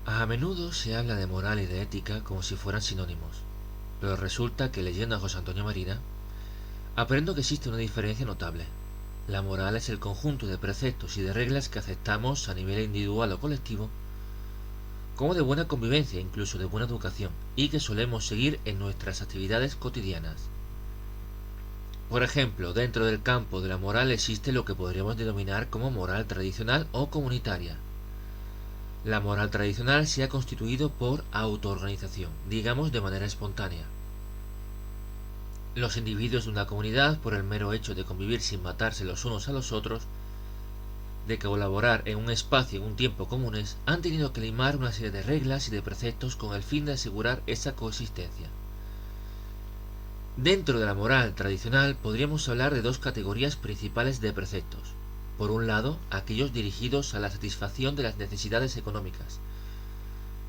A menudo se habla de moral y de ética como si fueran sinónimos, pero resulta que leyendo a José Antonio Marina, aprendo que existe una diferencia notable. La moral es el conjunto de preceptos y de reglas que aceptamos a nivel individual o colectivo como de buena convivencia, incluso de buena educación, y que solemos seguir en nuestras actividades cotidianas. Por ejemplo, dentro del campo de la moral existe lo que podríamos denominar como moral tradicional o comunitaria. La moral tradicional se ha constituido por autoorganización, digamos de manera espontánea. Los individuos de una comunidad, por el mero hecho de convivir sin matarse los unos a los otros, de colaborar en un espacio y en un tiempo comunes, han tenido que limar una serie de reglas y de preceptos con el fin de asegurar esa coexistencia. Dentro de la moral tradicional podríamos hablar de dos categorías principales de preceptos. Por un lado, aquellos dirigidos a la satisfacción de las necesidades económicas,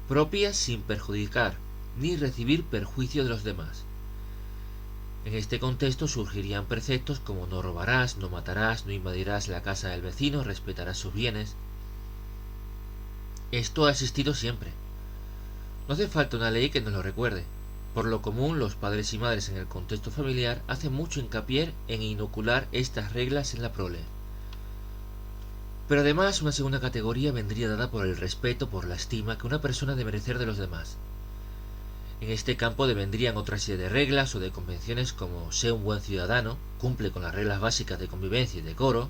propias sin perjudicar ni recibir perjuicio de los demás. En este contexto surgirían preceptos como no robarás, no matarás, no invadirás la casa del vecino, respetarás sus bienes. Esto ha existido siempre. No hace falta una ley que nos lo recuerde. Por lo común, los padres y madres en el contexto familiar hacen mucho hincapié en inocular estas reglas en la prole. Pero además, una segunda categoría vendría dada por el respeto, por la estima que una persona debe merecer de los demás. En este campo devendrían otra serie de reglas o de convenciones como sé un buen ciudadano, cumple con las reglas básicas de convivencia y decoro,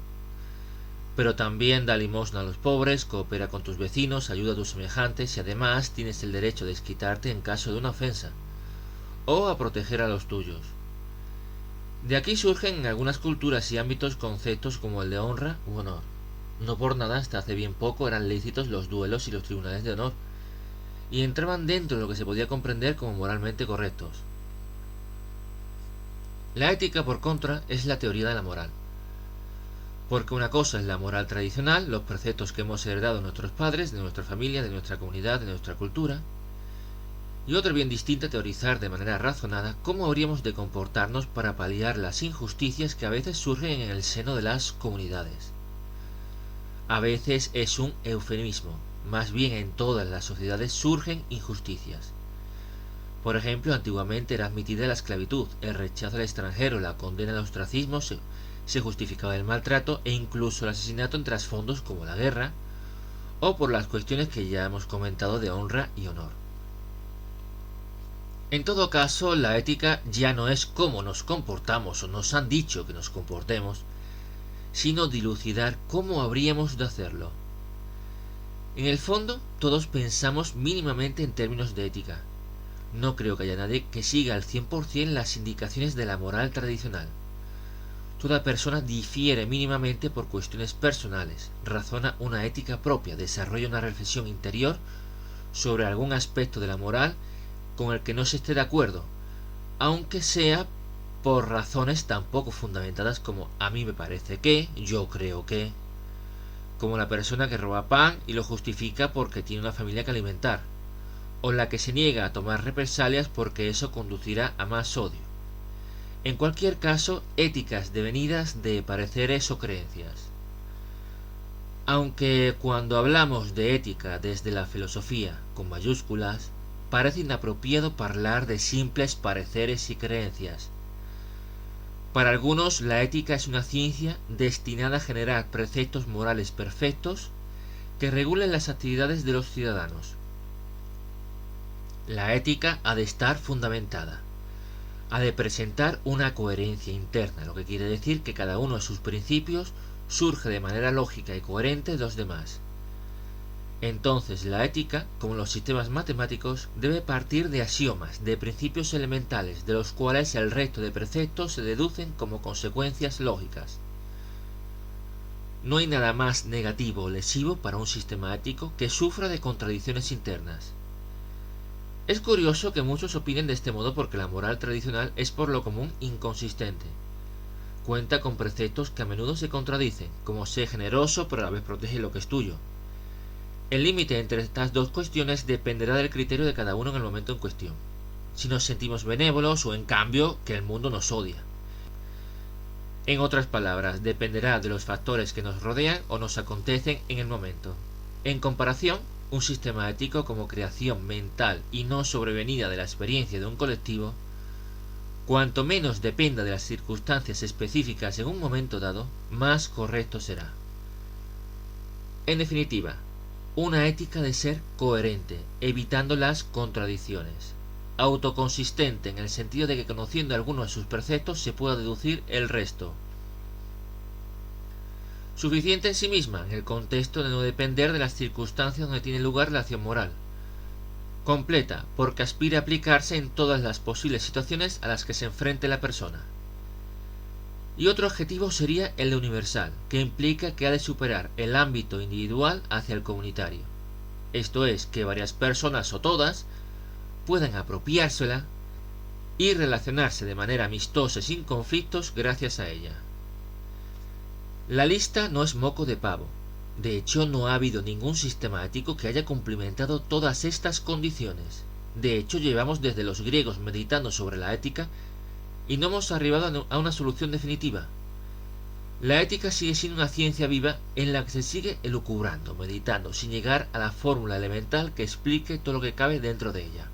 pero también da limosna a los pobres, coopera con tus vecinos, ayuda a tus semejantes y además tienes el derecho de desquitarte en caso de una ofensa, o a proteger a los tuyos. De aquí surgen en algunas culturas y ámbitos conceptos como el de honra u honor. No por nada hasta hace bien poco eran lícitos los duelos y los tribunales de honor, y entraban dentro de lo que se podía comprender como moralmente correctos. La ética, por contra, es la teoría de la moral. Porque una cosa es la moral tradicional, los preceptos que hemos heredado de nuestros padres, de nuestra familia, de nuestra comunidad, de nuestra cultura, y otra bien distinta teorizar de manera razonada cómo habríamos de comportarnos para paliar las injusticias que a veces surgen en el seno de las comunidades. A veces es un eufemismo, más bien en todas las sociedades surgen injusticias. Por ejemplo, antiguamente era admitida la esclavitud, el rechazo al extranjero, la condena al ostracismo, se justificaba el maltrato e incluso el asesinato en trasfondos como la guerra, o por las cuestiones que ya hemos comentado de honra y honor. En todo caso, la ética ya no es cómo nos comportamos o nos han dicho que nos comportemos, sino dilucidar cómo habríamos de hacerlo. En el fondo, todos pensamos mínimamente en términos de ética. No creo que haya nadie que siga al 100% las indicaciones de la moral tradicional. Toda persona difiere mínimamente por cuestiones personales, razona una ética propia, desarrolla una reflexión interior sobre algún aspecto de la moral con el que no se esté de acuerdo, aunque sea por razones tan poco fundamentadas como a mí me parece que, yo creo que, como la persona que roba pan y lo justifica porque tiene una familia que alimentar, o la que se niega a tomar represalias porque eso conducirá a más odio. En cualquier caso, éticas devenidas de pareceres o creencias. Aunque cuando hablamos de ética desde la filosofía, con mayúsculas, parece inapropiado hablar de simples pareceres y creencias. Para algunos, la ética es una ciencia destinada a generar preceptos morales perfectos que regulen las actividades de los ciudadanos. La ética ha de estar fundamentada, ha de presentar una coherencia interna, lo que quiere decir que cada uno de sus principios surge de manera lógica y coherente de los demás. Entonces la ética, como los sistemas matemáticos, debe partir de axiomas, de principios elementales, de los cuales el resto de preceptos se deducen como consecuencias lógicas. No hay nada más negativo o lesivo para un sistema ético que sufra de contradicciones internas. Es curioso que muchos opinen de este modo porque la moral tradicional es por lo común inconsistente. Cuenta con preceptos que a menudo se contradicen, como sé generoso pero a la vez protege lo que es tuyo. El límite entre estas dos cuestiones dependerá del criterio de cada uno en el momento en cuestión. Si nos sentimos benévolos o en cambio que el mundo nos odia. En otras palabras, dependerá de los factores que nos rodean o nos acontecen en el momento. En comparación, un sistema ético como creación mental y no sobrevenida de la experiencia de un colectivo, cuanto menos dependa de las circunstancias específicas en un momento dado, más correcto será. En definitiva, una ética de ser coherente, evitando las contradicciones, autoconsistente en el sentido de que conociendo algunos de sus preceptos se pueda deducir el resto, suficiente en sí misma en el contexto de no depender de las circunstancias donde tiene lugar la acción moral, completa porque aspira a aplicarse en todas las posibles situaciones a las que se enfrente la persona. Y otro objetivo sería el de universal, que implica que ha de superar el ámbito individual hacia el comunitario. Esto es, que varias personas o todas puedan apropiársela y relacionarse de manera amistosa y sin conflictos gracias a ella. La lista no es moco de pavo. De hecho, no ha habido ningún sistema ético que haya cumplimentado todas estas condiciones. De hecho, llevamos desde los griegos meditando sobre la ética y no hemos arribado a una solución definitiva. La ética sigue siendo una ciencia viva en la que se sigue elucubrando, meditando, sin llegar a la fórmula elemental que explique todo lo que cabe dentro de ella.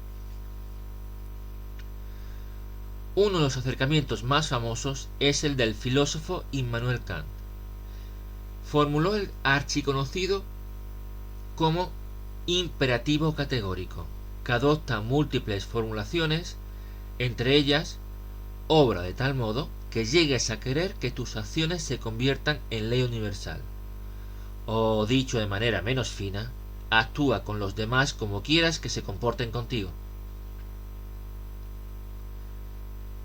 Uno de los acercamientos más famosos es el del filósofo Immanuel Kant. Formuló el archiconocido como imperativo categórico, que adopta múltiples formulaciones, entre ellas, obra de tal modo que llegues a querer que tus acciones se conviertan en ley universal. O, dicho de manera menos fina, actúa con los demás como quieras que se comporten contigo.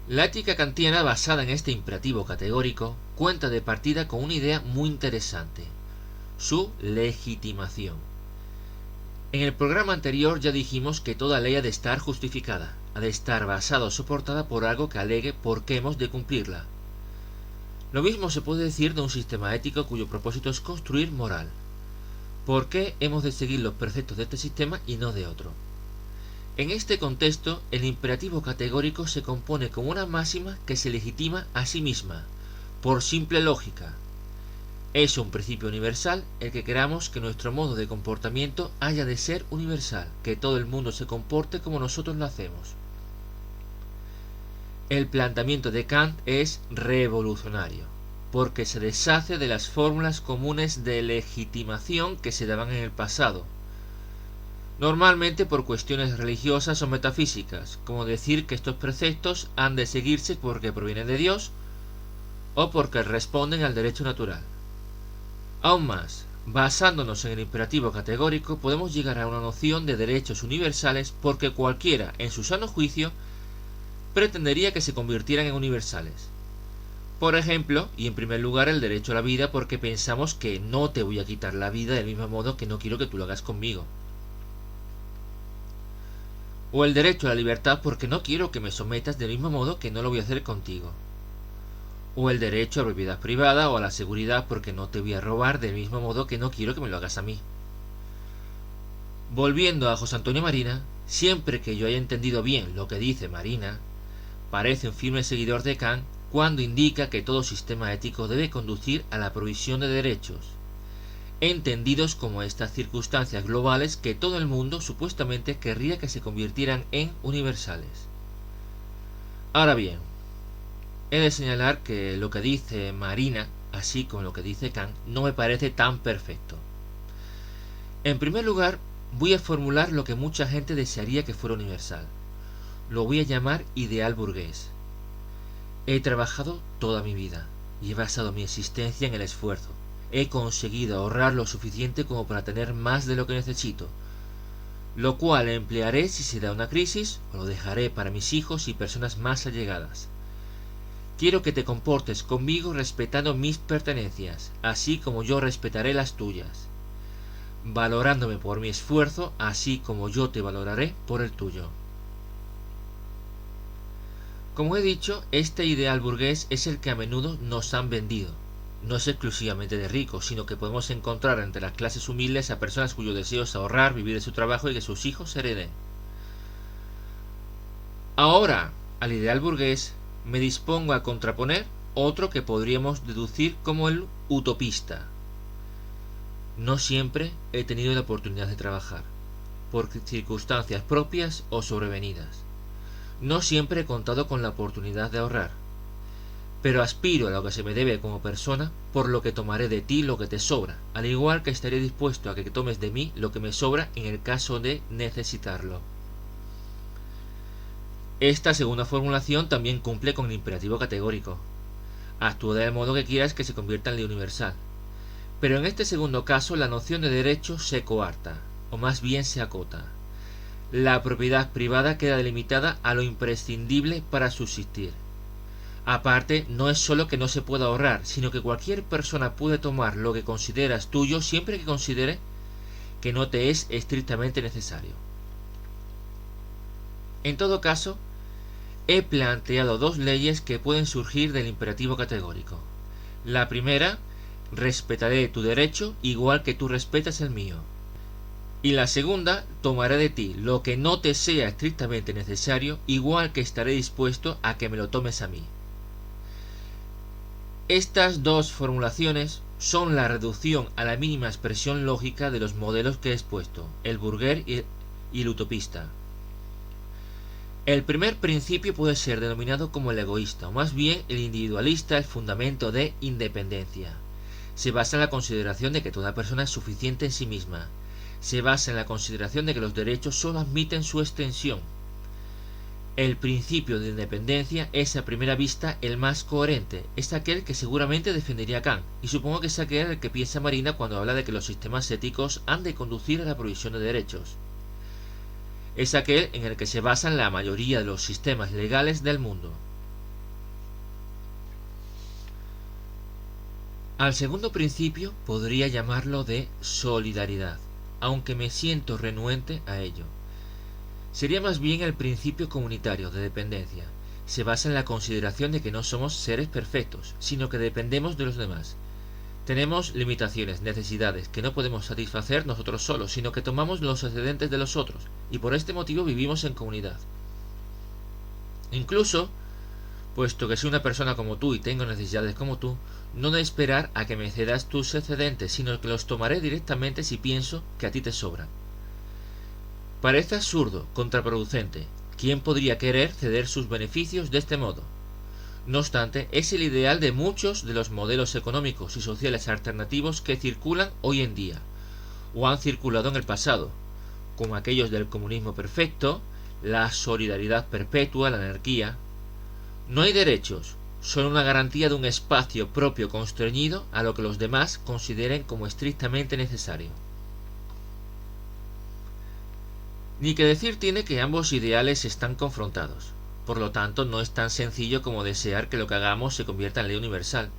La ética kantiana basada en este imperativo categórico cuenta de partida con una idea muy interesante, su legitimación. En el programa anterior ya dijimos que toda ley ha de estar justificada, ha de estar basada o soportada por algo que alegue por qué hemos de cumplirla. Lo mismo se puede decir de un sistema ético cuyo propósito es construir moral. ¿Por qué hemos de seguir los preceptos de este sistema y no de otro? En este contexto, el imperativo categórico se compone como una máxima que se legitima a sí misma, por simple lógica. Es un principio universal el que queramos que nuestro modo de comportamiento haya de ser universal, que todo el mundo se comporte como nosotros lo hacemos. El planteamiento de Kant es revolucionario, porque se deshace de las fórmulas comunes de legitimación que se daban en el pasado, normalmente por cuestiones religiosas o metafísicas, como decir que estos preceptos han de seguirse porque provienen de Dios o porque responden al derecho natural. Aún más, basándonos en el imperativo categórico, podemos llegar a una noción de derechos universales porque cualquiera, en su sano juicio, pretendería que se convirtieran en universales. Por ejemplo, y en primer lugar, el derecho a la vida porque pensamos que no te voy a quitar la vida del mismo modo que no quiero que tú lo hagas conmigo. O el derecho a la libertad porque no quiero que me sometas del mismo modo que no lo voy a hacer contigo. O el derecho a la propiedad privada o a la seguridad porque no te voy a robar del mismo modo que no quiero que me lo hagas a mí. Volviendo a José Antonio Marina, siempre que yo haya entendido bien lo que dice Marina, parece un firme seguidor de Kant cuando indica que todo sistema ético debe conducir a la provisión de derechos, entendidos como estas circunstancias globales que todo el mundo supuestamente querría que se convirtieran en universales. Ahora bien, he de señalar que lo que dice Marina, así como lo que dice Kant, no me parece tan perfecto. En primer lugar, voy a formular lo que mucha gente desearía que fuera universal. Lo voy a llamar ideal burgués. He trabajado toda mi vida y he basado mi existencia en el esfuerzo. He conseguido ahorrar lo suficiente como para tener más de lo que necesito, lo cual emplearé si se da una crisis o lo dejaré para mis hijos y personas más allegadas. Quiero que te comportes conmigo respetando mis pertenencias, así como yo respetaré las tuyas, valorándome por mi esfuerzo, así como yo te valoraré por el tuyo. Como he dicho, este ideal burgués es el que a menudo nos han vendido. No es exclusivamente de ricos, sino que podemos encontrar entre las clases humildes a personas cuyo deseo es ahorrar, vivir de su trabajo y que sus hijos hereden. Ahora, al ideal burgués, me dispongo a contraponer otro que podríamos deducir como el utopista. no siempre he tenido la oportunidad de trabajar, por circunstancias propias o sobrevenidas. No siempre he contado con la oportunidad de ahorrar, pero aspiro a lo que se me debe como persona, por lo que tomaré de ti lo que te sobra, al igual que estaré dispuesto a que tomes de mí lo que me sobra en el caso de necesitarlo. Esta segunda formulación también cumple con el imperativo categórico. Actúa del modo que quieras que se convierta en ley universal. Pero en este segundo caso la noción de derecho se coarta, o más bien se acota. La propiedad privada queda delimitada a lo imprescindible para subsistir. Aparte, no es solo que no se pueda ahorrar, sino que cualquier persona puede tomar lo que consideras tuyo siempre que considere que no te es estrictamente necesario. En todo caso, he planteado dos leyes que pueden surgir del imperativo categórico. La primera, respetaré tu derecho igual que tú respetas el mío. Y la segunda, tomaré de ti lo que no te sea estrictamente necesario, igual que estaré dispuesto a que me lo tomes a mí. Estas dos formulaciones son la reducción a la mínima expresión lógica de los modelos que he expuesto, el burgués y el utopista. El primer principio puede ser denominado como el egoísta, o más bien el individualista, el fundamento de independencia. Se basa en la consideración de que toda persona es suficiente en sí misma. Se basa en la consideración de que los derechos solo admiten su extensión. El principio de independencia es a primera vista el más coherente, es aquel que seguramente defendería Kant, y supongo que es aquel el que piensa Marina cuando habla de que los sistemas éticos han de conducir a la provisión de derechos. Es aquel en el que se basan la mayoría de los sistemas legales del mundo. Al segundo principio podría llamarlo de solidaridad, aunque me siento renuente a ello. Sería más bien el principio comunitario de dependencia. Se basa en la consideración de que no somos seres perfectos, sino que dependemos de los demás. Tenemos limitaciones, necesidades que no podemos satisfacer nosotros solos, sino que tomamos los excedentes de los otros, y por este motivo vivimos en comunidad. Incluso, puesto que soy una persona como tú y tengo necesidades como tú, no de esperar a que me cedas tus excedentes, sino que los tomaré directamente si pienso que a ti te sobran. Parece absurdo, contraproducente. ¿Quién podría querer ceder sus beneficios de este modo? No obstante, es el ideal de muchos de los modelos económicos y sociales alternativos que circulan hoy en día, o han circulado en el pasado, como aquellos del comunismo perfecto, la solidaridad perpetua, la anarquía. No hay derechos, solo una garantía de un espacio propio constreñido a lo que los demás consideren como estrictamente necesario. Ni que decir tiene que ambos ideales están confrontados. Por lo tanto, no es tan sencillo como desear que lo que hagamos se convierta en ley universal,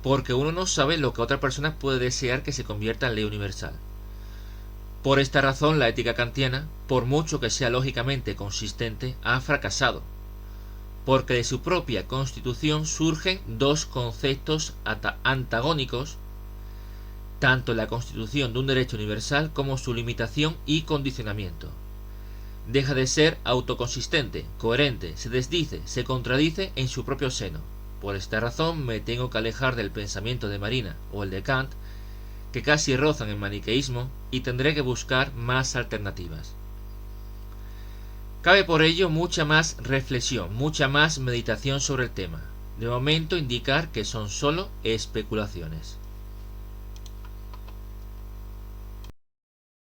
porque uno no sabe lo que otra persona puede desear que se convierta en ley universal. Por esta razón, la ética kantiana, por mucho que sea lógicamente consistente, ha fracasado, porque de su propia constitución surgen dos conceptos antagónicos, tanto la constitución de un derecho universal como su limitación y condicionamiento. Deja de ser autoconsistente, coherente, se desdice, se contradice en su propio seno. Por esta razón me tengo que alejar del pensamiento de Marina o el de Kant, que casi rozan el maniqueísmo, y tendré que buscar más alternativas. Cabe por ello mucha más reflexión, mucha más meditación sobre el tema. De momento indicar que son solo especulaciones.